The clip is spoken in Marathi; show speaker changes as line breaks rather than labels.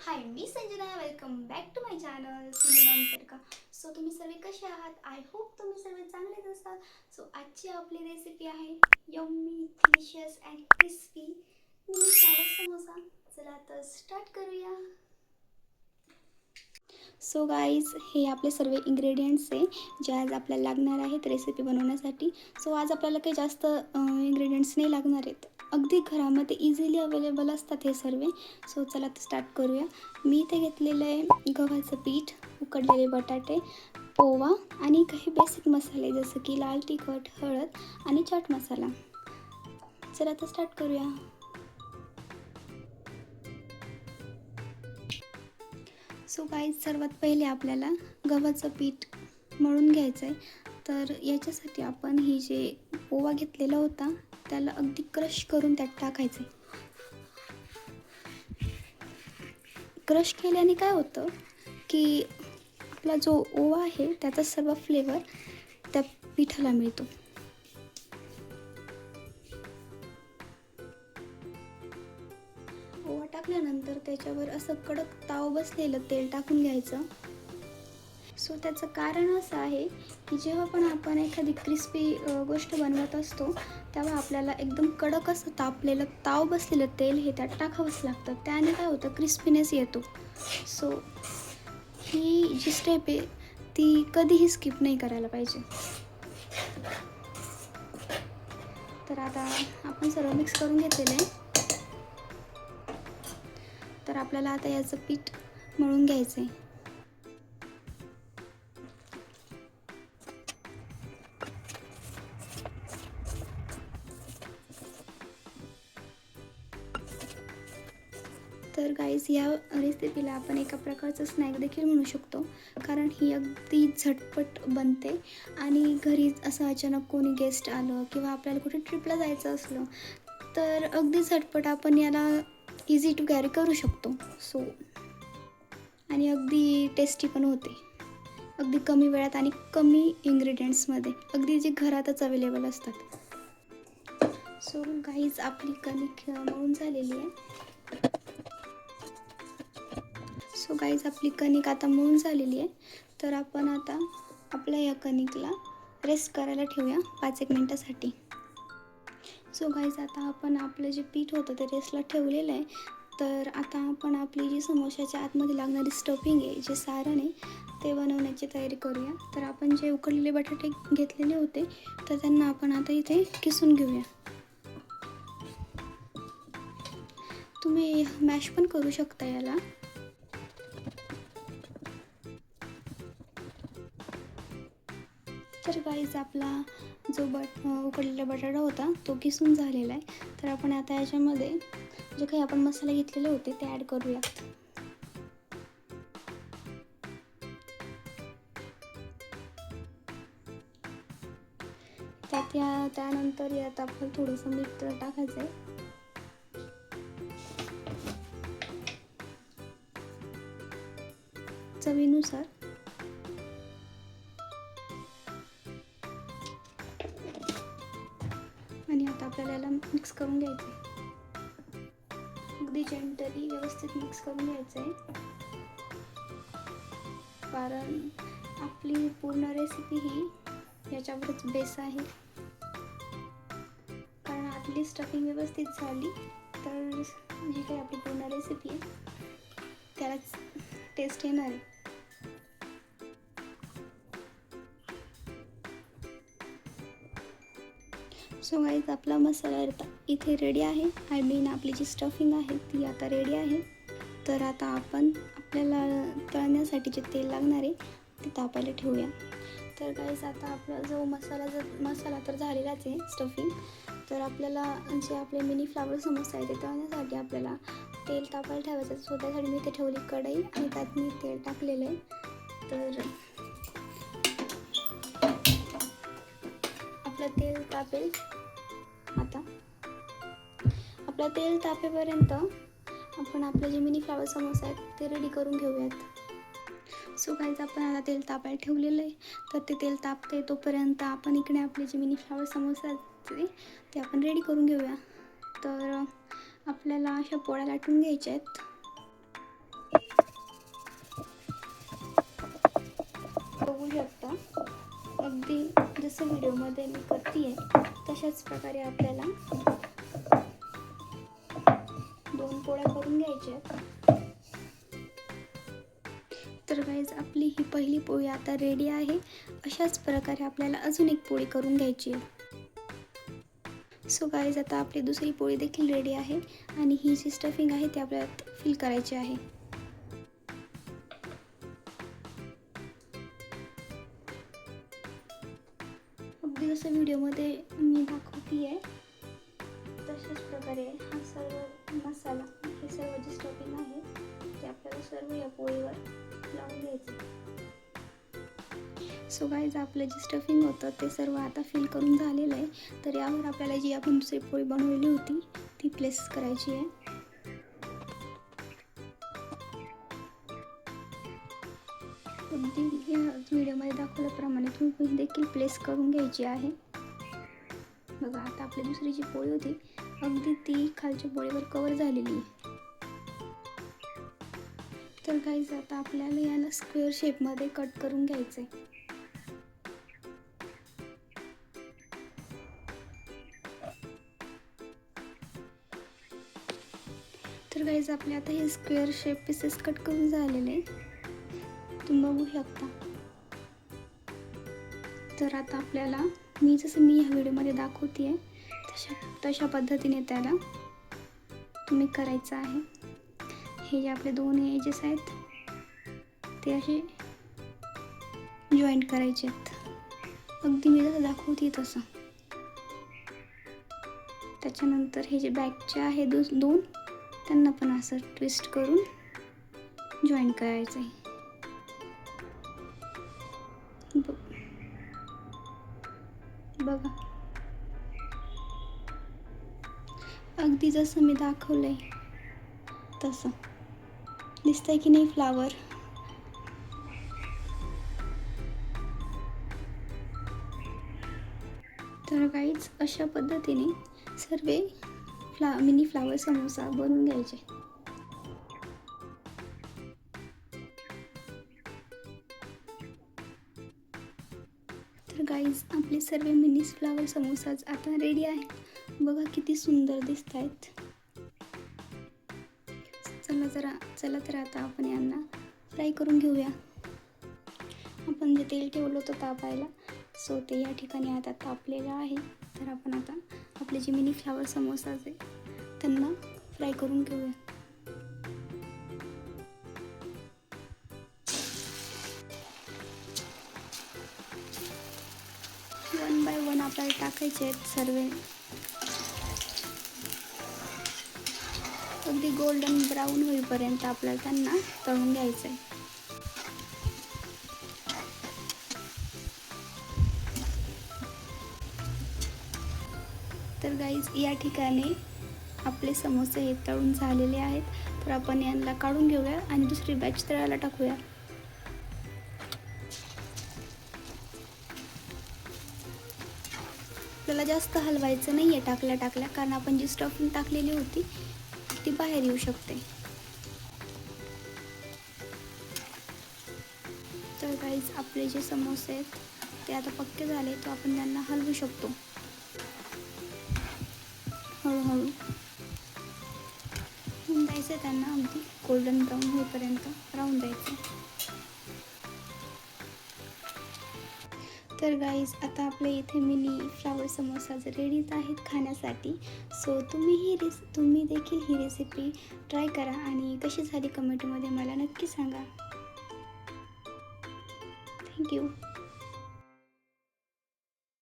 हाय, मी Sanjana. Welcome back to my channel Sanjana अंतरका. सो तुम्ही सर्व कसे आहात? आय होप तुम्ही सर्व चांगलेच असाल. सो आजची आपली रेसिपी आहे yummy delicious and crispy mini flower samosa. चला तर स्टार्ट करूया. सो गाईज, हे आपले सर्व इंग्रेडियंट्स आहे जे आज आपल्याला लागणार आहेत रेसिपी बनवण्यासाठी. सो आज आपल्याला काही जास्त इंग्रेडियंट्स नाही लागणार आहेत, अगदी घरामध्ये इझिली अवेलेबल असतात हे सर्व. सो चला तर स्टार्ट करूया. मी इथे घेतलेलं आहे गव्हाचं पीठ, उकडलेले बटाटे, पोहा आणि काही बेसिक मसाले जसं की लाल तिखट, हळद आणि चाट मसाला. चला तर स्टार्ट करूया. सो गाईज, सर्वात पहिले आपल्याला गव्हाचं पीठ मळून घ्यायचं आहे. तर याच्यासाठी आपण ही जे पोहा घेतलेला होता त्याला अगदी क्रश करून त्यात टाकायचं आहे. क्रश केल्याने काय होतं की आपला जो ओवा आहे त्याचा सर्व फ्लेवर त्या पिठाला मिळतो. ओवा टाकल्यानंतर त्याच्यावर असं कडक ताव बसलेलं तेल टाकून घ्यायचं. सो त्याचं कारण असं आहे की जेव्हा पण आपण एखादी क्रिस्पी गोष्ट बनवत असतो तेव्हा आपल्याला एकदम कडक असं तापलेलं ताव बसलेलं तेल हे त्यात टाकावंच लागतं. त्याने काय होतं, क्रिस्पीनेस येतो. सो ही जी स्टेप आहे ती कधीही स्किप नाही करायला पाहिजे. तर आता आपण सर्व मिक्स करून घेतलेलं आहे. तर आपल्याला आता याचं पीठ मळून घ्यायचं आहे. तर गाईज, या रेसिपीला आपण एका प्रकारचं स्नॅक देखील म्हणू शकतो, कारण ही अगदी झटपट बनते आणि घरी असं अचानक कोणी गेस्ट आलं किंवा आपल्याला कुठे ट्रिपला जायचं असलं तर अगदी झटपट आपण याला इझी टू कॅरी करू शकतो. सो आणि अगदी टेस्टी पण होते, अगदी कमी वेळात आणि कमी इन्ग्रेडियंट्समध्ये, अगदी जे घरातच अवेलेबल असतात. सो गाईज, आपली कणिक मळून झालेली आहे. सो गाईज, आपली कणिक आता मळून झालेली आहे. तर आपण आता आपल्या या कणिकला रेस्ट करायला ठेवूया 5-1 मिनटासाठी. सो गाईज, आता आपण आपलं जे पीठ होतं ते रेस्टला ठेवलेलं आहे. तर आता आपण आपली जी समोशाच्या आतमध्ये लागणारी स्टफिंग आहे, जे सारण आहे, ते बनवण्याची तयारी करूया. तर आपण जे उकडलेले बटाटे घेतलेले होते तर त्यांना आपण आता इथे किसून घेऊया. तुम्ही मॅश पण करू शकता याला. तर गाईज, आपला जो उकडलेला बटाटा होता तो किसून झालेला आहे. तर आपण आता याच्यामध्ये जे काही आपण मसाले घेतलेले होते ते ॲड करूया. त्यानंतर यात आपण थोडंसं मीठ टाकायचं आहे. चवीनुसार. आणि आता आपल्याला याला मिक्स करून घ्यायचं आहे. अगदी जेंटली व्यवस्थित मिक्स करून घ्यायचं आहे, कारण आपली पूर्ण रेसिपी ही याच्यावरच बेस आहे. कारण आपली स्टफिंग व्यवस्थित झाली तर जी काही आपली पूर्ण रेसिपी आहे त्यालाच टेस्ट येणार आहे. सो गाईज, आपला मसाला इथे रेडी आहे. आय मीन आपली जी स्टफिंग आहे ती आता रेडी आहे. तर आता आपण आपल्याला तळण्यासाठी जे तेल लागणार आहे ते तापायला ठेवूया. तर गाईज, आता आपला जो मसाला तर झालेलाच आहे स्टफिंग. तर आपल्याला जे आपले मिनी फ्लावर समोसा आहे ते तळण्यासाठी आपल्याला तेल तापायला ठेवायचं. सो त्यासाठी मी इथे ठेवली कढई आणि त्यात मी तेल टाकलेलं आहे. तर आपलं तेल तापेल. आता आपलं तेल तापेपर्यंत आपण आपले जे मिनी फ्लावर समोसा आहेत ते रेडी करून घेऊयात. सो गाईज, आपण आता तेल तापायला ठेवलेलं आहे. तर ते तेल तापते तोपर्यंत आपण इकडे आपले जे मिनी फ्लावर समोसा आहेत ते आपण रेडी करून घेऊया. तर आपल्याला अशा पोळ्या लाटून घ्यायच्या आहेत. बघू शकता अगदी जसं व्हिडिओमध्ये मी करते तशाच प्रकारे आपल्याला 2 पोळ्या करून घ्यायच्या. तर गाईज आपली ही पहिली पोळी आता रेडी आहे. अशाच प्रकारे आपल्याला अजून एक पोळी करून घ्यायची आहे. सो गाईज आता आपली दुसरी पोळी देखील रेडी आहे आणि ही जी स्टफिंग आहे ती आपल्याला फिल करायची आहे. अगदी जसं व्हिडिओमध्ये मी दाखवते आहे तशाच प्रकारे हा सर्व मसाला, हे सर्व जे स्टफिंग आहे ते आपल्याला सर्व या पोळीवर लावून घ्यायचं. सो गाईज आपलं जे स्टफिंग होतं ते सर्व आता फिल करून झालेलं आहे. तर यावर आपल्याला जी आपण दुसरी पोळी बनवलेली होती ती प्लेस करायची आहे. अगदी या व्हिडिओमध्ये दाखवल्याप्रमाणे तुम्ही देखील प्लेस करून घ्यायची आहे. बघा आता आपली दुसरी जी पोळी होती अगदी ती खालच्या पोळीवर कवर झालेली आहे. तर गाईज आता आपल्याला याला स्क्वेअर शेपमध्ये कट करून घ्यायचं आहे. तर गाईज आपले आता हे स्क्वेअर शेप पीसेस कट करून झालेले आहे, तुम्ही बघू शकता. तर आता आपल्याला मी ह्या व्हिडिओमध्ये दाखवते तशा पद्धतीने त्याला तुम्ही करायचं आहे. हे जे आपले 2 एजेस आहेत ते असे जॉईंट करायचे आहेत, अगदी मी जसं दाखवते तसं. त्याच्यानंतर हे जे बॅकचे आहे 2 त्यांना पण असं ट्विस्ट करून जॉईन करायचं आहे. बघा अगदी जसं मी दाखवलंय तसं दिसतंय की नाही फ्लावर. तर गाईज अशा पद्धतीने सर्व मिनी फ्लावर समोसा बनवून घ्यायचे. तर गाईज आपले सर्व मिनी फ्लावर समोसाज आता रेडी आहे. बघा किती सुंदर दिसत आहेत. चला तर आता आपण यांना फ्राय करून घेऊया. आपण जे तेल ठेवलं होतं तापायला सो ते या ठिकाणी आता तापलेलं आहे. तर आपण आता आपले जे मिनी फ्लावर समोसाज आहे त्यांना फ्राय करून घेऊया. वन बाय वन आपल्याला टाकायचे आहेत सर्व. अगदी गोल्डन ब्राऊन होईपर्यंत आपल्याला त्यांना तळून घ्यायचं आहे. तर गाईज या ठिकाणी आपले समोसे हे तळून झालेले आहेत. तर आपण यांना काढून घेऊया आणि दुसरी बॅच तळायला टाकूया. आपल्याला जास्त हलवायचं नाही आहे टाकल्या कारण आपण जी स्टफिंग टाकलेली होती ती बाहेर येऊ शकते. तर गाईज आपले जे समोसे आहेत ते आता पक्के झाले, तर आपण त्यांना हलवू शकतो हळूहळू. होऊन द्यायचं त्यांना अगदी गोल्डन ब्राऊन होईपर्यंत राहून द्यायचं. तर गाईज आता आपल्या इथे मिनी फ्लावर समोसा रेडीच आहेत खाण्यासाठी. सो तुम्ही देखील ही रेसिपी ट्राय करा आणि कशी झाली कमेंटमध्ये मला नक्की सांगा. थँक्यू.